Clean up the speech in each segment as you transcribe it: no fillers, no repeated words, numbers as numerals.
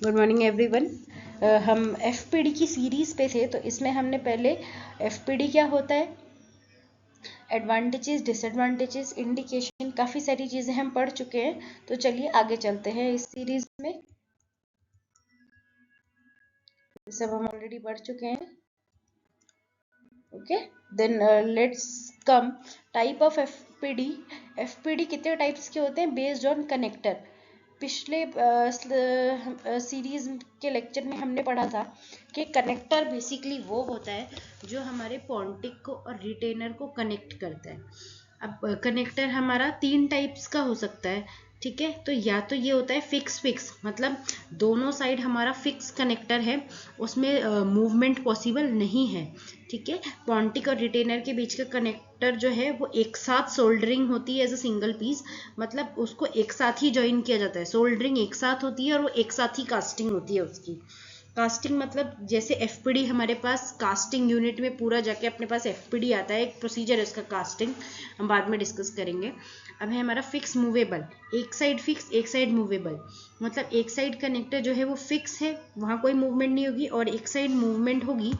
Good morning everyone. हम FPD की series पे थे, तो इसमें हमने पहले एफपीडी क्या होता है, एडवांटेजेस, डिसएडवांटेजेस, इंडिकेशन, काफ़ी सारी चीज़ें हम पढ़ चुके हैं। तो चलिए आगे चलते हैं इस सीरीज़ में। ये सब हम ऑलरेडी पढ़ चुके हैं। Okay, then let's come type of FPD. FPD कितने टाइप्स के होते हैं बेस्ड ऑन कनेक्टर। पिछले सीरीज के लेक्चर में हमने पढ़ा था कि कनेक्टर बेसिकली वो होता है जो हमारे पॉन्टिक को और रिटेनर को कनेक्ट करता है। अब कनेक्टर हमारा 3 टाइप्स का हो सकता है, ठीक है। तो या तो ये होता है फिक्स मतलब दोनों साइड हमारा फिक्स कनेक्टर है, उसमें मूवमेंट पॉसिबल नहीं है, ठीक है। पॉन्टिक और रिटेनर के बीच का कनेक्टर जो है वो एक साथ सोल्डरिंग होती है एज अ सिंगल पीस, मतलब उसको एक साथ ही ज्वाइन किया जाता है। सोल्डरिंग एक साथ होती है और वो एक साथ ही कास्टिंग होती है उसकी। कास्टिंग मतलब जैसे एफपीडी हमारे पास कास्टिंग यूनिट में पूरा जाके अपने पास एफपीडी आता है, एक प्रोसीजर है उसका कास्टिंग, हम बाद में डिस्कस करेंगे। अब है हमारा फिक्स मूवेबल, एक साइड फिक्स एक साइड मूवेबल, मतलब एक साइड कनेक्टर जो है वो फिक्स है, वहाँ कोई मूवमेंट नहीं होगी, और एक साइड मूवमेंट होगी।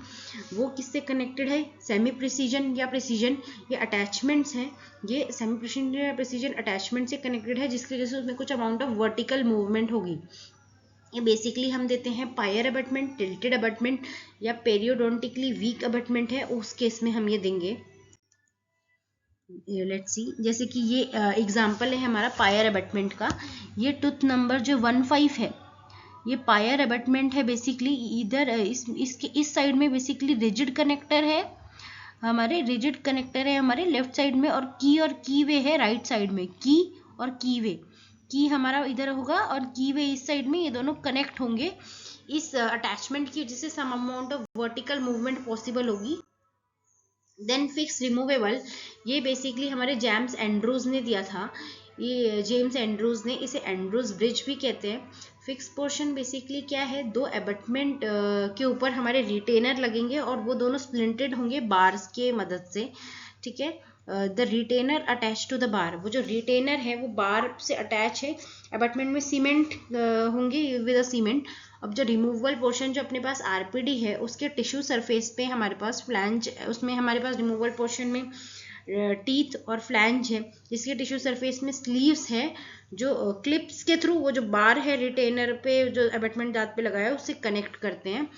वो किससे कनेक्टेड है, सेमी प्रिसीजन या प्रिसीजन, ये अटैचमेंट्स हैं, ये सेमी प्रिसीजन या प्रिसीजन अटैचमेंट से कनेक्टेड है, जिसकी वजह से उसमें कुछ अमाउंट ऑफ वर्टिकल मूवमेंट होगी। ये बेसिकली हम देते हैं पायर अबटमेंट, टिल्टेड अबटमेंट या पेरियोडोंटिकली वीक अबटमेंट है, उस केस में हम ये देंगे। लेट्स सी, जैसे कि ये एग्जांपल है हमारा पायर अबटमेंट का। ये टूथ नंबर जो 15 है, ये पायर अबटमेंट है। बेसिकली इधर इसके इस साइड में बेसिकली रिजिड कनेक्टर है, हमारे रिजिड कनेक्टर है हमारे लेफ्ट साइड में, और की वे है राइट साइड में। की और की वे, की हमारा इधर होगा और की वे इस साइड में, ये दोनों कनेक्ट होंगे। इस अटैचमेंट की वजह से some amount of vertical movement possible होगी। देन फिक्स रिमूवेबल, ये बेसिकली हमारे जेम्स एंड्रूज ने दिया था। ये जेम्स एंड्रूज ने, इसे एंड्रूज ब्रिज भी कहते हैं। फिक्स पोर्शन बेसिकली क्या है, दो एबटमेंट के ऊपर हमारे रिटेनर लगेंगे और वो दोनों स्प्लिंटेड होंगे बार्स के मदद से, ठीक है। The retainer attach to the bar, वो जो रिटेनर है वो बार से अटैच है। अबटमेंट में सीमेंट होंगे विद अ सीमेंट। अब जो रिमूवेबल पोर्शन जो अपने पास आरपीडी है, उसके टिश्यू सरफेस पे हमारे पास फ्लैंज, उसमें हमारे पास रिमूवेबल पोर्शन में टीथ और फ्लैंज है, जिसके टिश्यू सरफेस में स्लीव्स है, जो क्लिप्स के थ्रू वो जो बार है रिटेनर पे जो अबटमेंट दांत पे लगाया है उससे कनेक्ट करते हैं।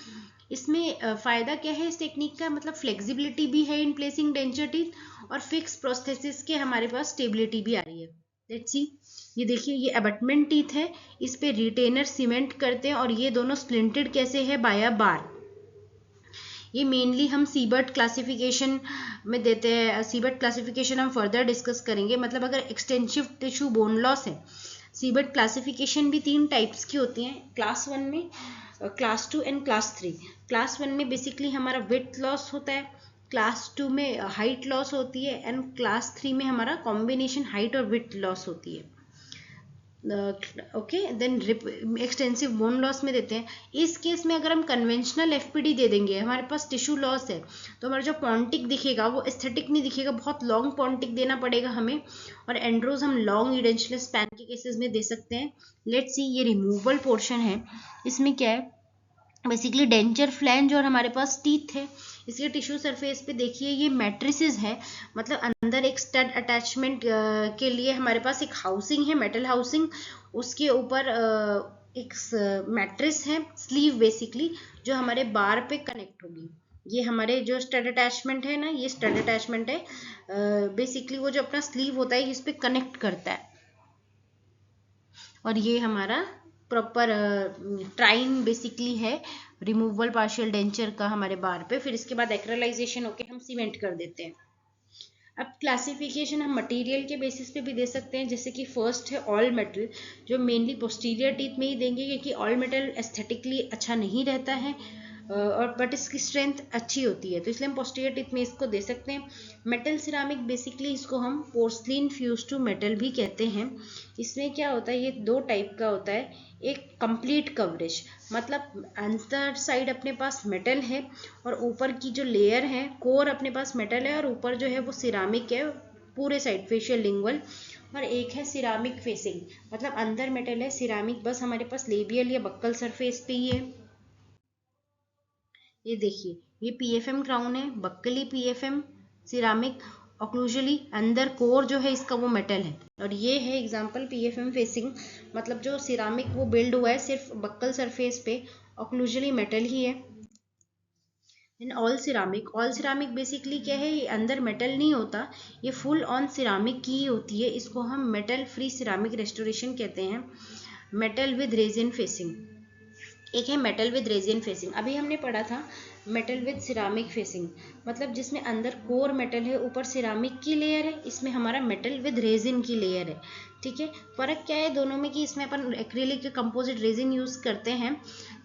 इसमें फ़ायदा क्या है इस टेक्निक का, मतलब फ्लेक्सिबिलिटी भी है इन प्लेसिंग डेंचर टीथ, और फिक्स प्रोस्थेसिस के हमारे पास स्टेबिलिटी भी आ रही है। लेट्स सी, ये देखिए ये अबटमेंट टीथ है, इस पे रिटेनर सीमेंट करते हैं और ये दोनों स्प्लिंटेड कैसे है, बाय अ बार। ये मेनली हम सीबर्ट क्लासिफिकेशन में देते हैं। सीबर्ट क्लासिफिकेशन हम फर्दर डिस्कस करेंगे। मतलब अगर एक्सटेंसिव टिश्यू बोन लॉस है, सीबर्ट क्लासिफिकेशन भी 3 टाइप्स की होती हैं, क्लास 1 में, क्लास 2 एंड क्लास 3। क्लास 1 में बेसिकली हमारा विड्थ लॉस होता है, क्लास 2 में हाइट लॉस होती है, एंड क्लास 3 में हमारा कॉम्बिनेशन हाइट और विड्थ लॉस होती है। Okay, then extensive bone loss में देते हैं। इस केस में अगर हम कन्वेंशनल एफपीडी दे देंगे, हमारे पास टिश्यू लॉस है, तो हमारा जो पॉन्टिक दिखेगा वो एस्थेटिक नहीं दिखेगा, बहुत लॉन्ग पॉन्टिक देना पड़ेगा हमें। और एंड्रोज हम लॉन्ग इडेंशियस स्पैन के केसेस में दे सकते हैं। लेट्स सी, ये रिमूवेबल पोर्शन है, इसमें क्या है, बेसिकली डेंचर फ्लैंज और हमारे पास टीथ है। इसके टिश्यू सरफेस पे देखिए ये मैट्रिसेस है, मतलब अंदर एक स्टड अटैचमेंट के लिए हमारे पास एक हाउसिंग है, मेटल हाउसिंग, उसके ऊपर एक मैट्रिस है, स्लीव बेसिकली, जो हमारे बार पे कनेक्ट होगी। ये हमारे जो स्टड अटैचमेंट है ना, ये स्टड अटैचमेंट है, बेसिकली वो जो अपना स्लीव होता है इस पे कनेक्ट करता है। और ये हमारा प्रॉपर ट्राइन बेसिकली है, रिमूवल पार्शियल डेंचर का हमारे बार पे। फिर इसके बाद एक्रेलाइजेशन होके हम सीमेंट कर देते हैं। अब क्लासिफिकेशन हम मटेरियल के बेसिस पे भी दे सकते हैं, जैसे कि फर्स्ट है ऑल मेटल, जो मेनली पोस्टीरियर टीथ में ही देंगे, क्योंकि ऑल मेटल एस्थेटिकली अच्छा नहीं रहता है और बट इसकी स्ट्रेंथ अच्छी होती है, तो इसलिए हम पोस्टीरियर टीथ में इसको दे सकते हैं। मेटल सिरामिक, बेसिकली इसको हम पोर्सलिन फ्यूज टू मेटल भी कहते हैं। इसमें क्या होता है, ये 2 टाइप का होता है। एक कंप्लीट कवरेज, मतलब अंदर साइड अपने पास मेटल है और ऊपर की जो लेयर है, कोर अपने पास मेटल है और ऊपर जो है वो सिरामिक है, पूरे साइड फेशियल लिंगुअल, और एक है सिरामिक फेसिंग, मतलब अंदर मेटल है, सिरामिक बस हमारे पास लेबियल या बक्कल सरफेस पे ही है। ये देखिए, ये पीएफएम क्राउन है, बक्कली पीएफएम, सिरामिक, ऑक्लूजली अंदर कोर जो है इसका वो मेटल है। और ये है एग्जांपल पीएफएम फेसिंग, मतलब जो सिरामिक वो बिल्ड हुआ है सिर्फ बक्कल सरफेस पे, ऑक्लूजली मेटल ही है। इन ऑल सिरामिक बेसिकली क्या है, ये अंदर मेटल नहीं होता, ये फुल ऑन सिरामिक की ही होती है। इसको हम मेटल फ्री सिरामिक रेस्टोरेशन कहते हैं। मेटल विद रेजिन फेसिंग, एक है मेटल विद रेजिन फेसिंग, अभी हमने पढ़ा था मेटल विद सिरामिक फेसिंग, मतलब जिसमें अंदर कोर मेटल है, ऊपर सिरामिक की लेयर है, इसमें हमारा मेटल विद रेजिन की लेयर है। ठीक है, फर्क क्या है दोनों में कि इसमें अपन एक्रिलिक के कंपोजिट रेजिन यूज करते हैं,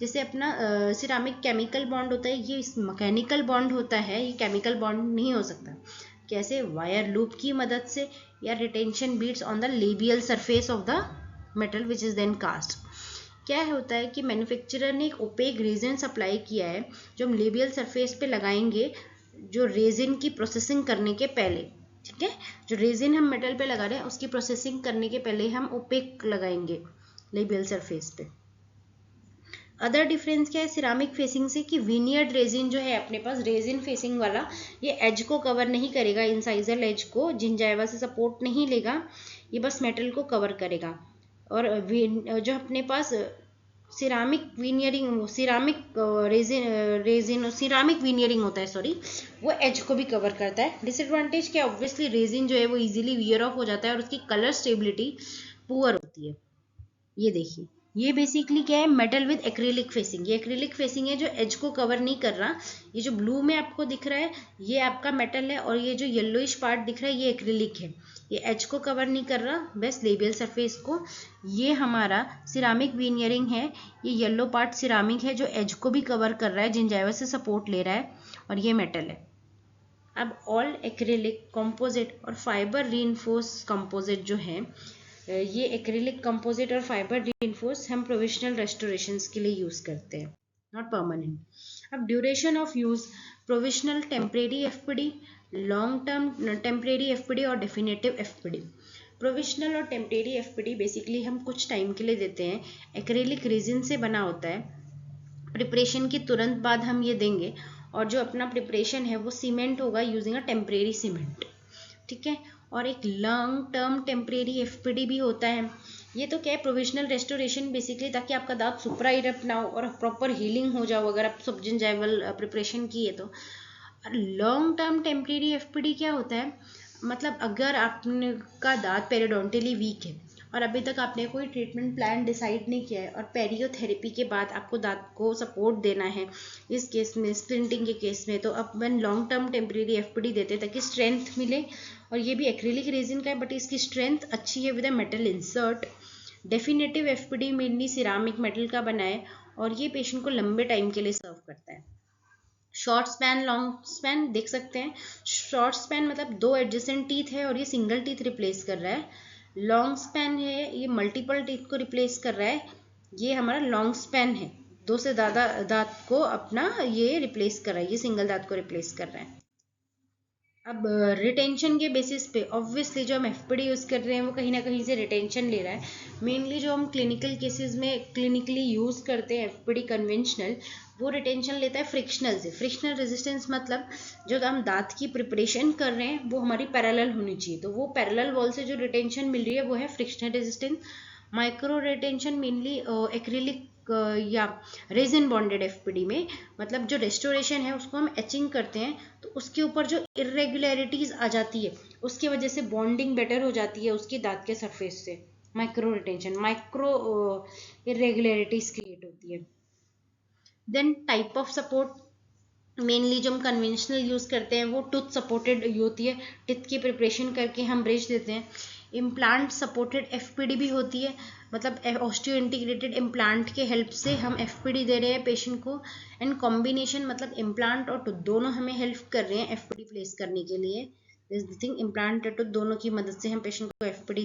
जैसे अपना सिरामिक केमिकल बॉन्ड होता है, ये मैकेनिकल बॉन्ड होता है, ये केमिकल बॉन्ड नहीं हो सकता। कैसे, वायर लूप की मदद से या retention beads on the labial surface of the metal which is then cast. क्या होता है कि मैन्युफैक्चरर ने एक ओपेक रेजिन सप्लाई किया है जो हम लेबियल सरफेस पे लगाएंगे, जो रेजिन की प्रोसेसिंग करने के पहले। ठीक है, जो रेजिन हम मेटल पे लगा रहे हैं उसकी प्रोसेसिंग करने के पहले हम ओपेक लगाएंगे लेबियल सरफेस पे। अदर डिफरेंस क्या है सिरामिक फेसिंग से, कि विनियर्ड रेजिन जो है अपने पास, रेजिन फेसिंग वाला, ये एज को कवर नहीं करेगा, इंसाइजल एज को, जिंजाइवा से सपोर्ट नहीं लेगा, ये बस मेटल को कवर करेगा। और जो अपने पास सिरामिक विनियरिंग, सिरामिक विनियरिंग होता है, सॉरी, वो एज को भी कवर करता है। डिसएडवांटेज क्या, ऑब्वियसली रेजिन जो है वो इजीली वियर ऑफ हो जाता है और उसकी कलर स्टेबिलिटी पुअर होती है। ये देखिए, ये बेसिकली क्या है, मेटल विद एक्रिलिक फेसिंग, ये एक्रिलिक फेसिंग है जो एज को कवर नहीं कर रहा। ये जो ब्लू में आपको दिख रहा है ये आपका मेटल है, और ये जो येलोइश पार्ट दिख रहा है ये एक्रिलिक है, ये एज को कवर नहीं कर रहा, बस लेबियल सरफेस को। ये हमारा सिरामिक विनियरिंग है, ये येलो पार्ट सिरामिक है जो एज को भी कवर कर रहा है, जिंजाइवा से सपोर्ट ले रहा है, और ये मेटल है। अब ऑल एक्रिलिक कंपोजिट और फाइबर रीइंफोर्स कंपोजिट जो है, ये एक्रिलिक कंपोजिट और फाइबर रीइंफोर्स हम प्रोविजनल रेस्टोरेशंस के लिए यूज करते हैं, नॉट परमानेंट। अब duration of use, provisional temporary FPD, long term temporary FPD और डेफिनेटिव एफपीडी। प्रोविजनल और टेम्परेरी एफपीडी बेसिकली हम कुछ टाइम के लिए देते हैं, एक्रिलिक रेजिन से बना होता है, प्रिपरेशन के तुरंत बाद हम ये देंगे, और जो अपना प्रिपरेशन है वो सीमेंट होगा यूजिंग अ टेम्परेरी सीमेंट। ठीक है, और एक लॉन्ग टर्म टेम्परेरी एफपीडी भी होता है। ये तो क्या है, प्रोविजनल रेस्टोरेशन बेसिकली, ताकि आपका दांत सुपरा इरप्ट ना हो और प्रॉपर हीलिंग हो जाओ अगर आप सब जिंजाइवल प्रिपरेशन किए तो। लॉन्ग टर्म टेम्परेरी एफपीडी क्या होता है, मतलब अगर आपका दांत पेरिडोंटली वीक है और अभी तक आपने कोई ट्रीटमेंट प्लान डिसाइड नहीं किया है, और पेरियोथेरेपी के बाद आपको दांत को सपोर्ट देना है, इस केस में स्प्लिंटिंग के केस में, तो अपन लॉन्ग टर्म टेम्परेरी एफपीडी देते हैं ताकि स्ट्रेंथ मिले। और ये भी एक्रिलिक रेजिन का है बट इसकी स्ट्रेंथ अच्छी है with a metal insert. Definitive FPD mainly ceramic metal का बना है और ये पेशेंट को लंबे टाइम के लिए सर्व करता है। शॉर्ट स्पैन, लॉन्ग स्पैन देख सकते हैं। शॉर्ट स्पैन मतलब 2 एडजेसेंट टीथ है और ये सिंगल टीथ रिप्लेस कर रहा है। लॉन्ग स्पैन है, ये मल्टीपल टीथ को रिप्लेस कर रहा है, ये हमारा लॉन्ग स्पैन है, 2 से ज़्यादा दांत को अपना ये रिप्लेस कर रहा है, ये सिंगल दांत को रिप्लेस कर रहा है। अब रिटेंशन के बेसिस पे ऑब्वियसली जो हम एफपीडी यूज़ कर रहे हैं वो कहीं ना कहीं से रिटेंशन ले रहा है। मेनली जो हम क्लिनिकल केसेस में क्लिनिकली यूज़ करते हैं एफपीडी कन्वेंशनल, वो रिटेंशन लेता है फ्रिक्शनल से। फ्रिक्शनल रेजिस्टेंस मतलब जो हम दांत की प्रिपरेशन कर रहे हैं वो हमारी पैरेलल होनी चाहिए, तो वो पैरेलल वॉल से जो रिटेंशन मिल रही है वो है frictional resistance. Micro retention mainly acrylic या रेजिन बॉन्डेड एफपीडी में, मतलब जो रेस्टोरेशन है उसको हम एचिंग करते हैं तो उसके ऊपर जो इरेगुलरिटीज आ जाती है उसकी वजह से बॉन्डिंग बेटर हो जाती है उसके दांत के सरफेस से। Micro retention, micro irregularities create होती है। Then type of support, mainly जो हम कन्वेंशनल यूज़ करते हैं वो टूथ सपोर्टेड होती है, टिथ की प्रिपरेशन करके हम ब्रिज देते हैं। इम्प्लांट सपोर्टेड एफपीडी भी होती है, मतलब ऑस्टियो इंटीग्रेटेड इम्प्लांट के हेल्प से हम एफपीडी दे रहे हैं पेशेंट को। एंड कॉम्बिनेशन मतलब इम्प्लांट और टूथ दोनों हमें हेल्प कर रहे हैं एफपीडी प्लेस करने के लिए। दिस थिंग इम्प्लांट और टूथ दोनों की मदद से हम पेशेंट को एफपीडी